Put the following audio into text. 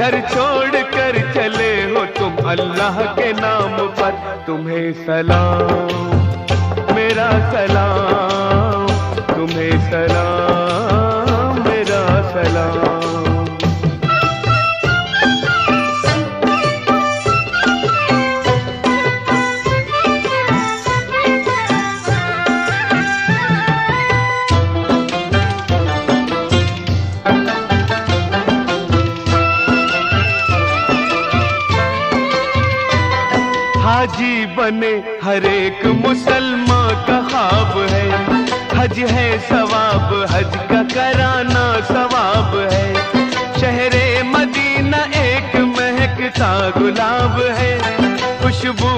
घर छोड़ कर चले हो तुम अल्लाह के नाम पर। तुम्हें सलाम मेरा सलाम, तुम्हें सलाम मेरा सलाम। हाजी बने हर एक मुसलमान का ख्वाब है, हज है सवाब, हज का कराना सवाब है। शहरे मदीना एक महकता गुलाब है, खुशबू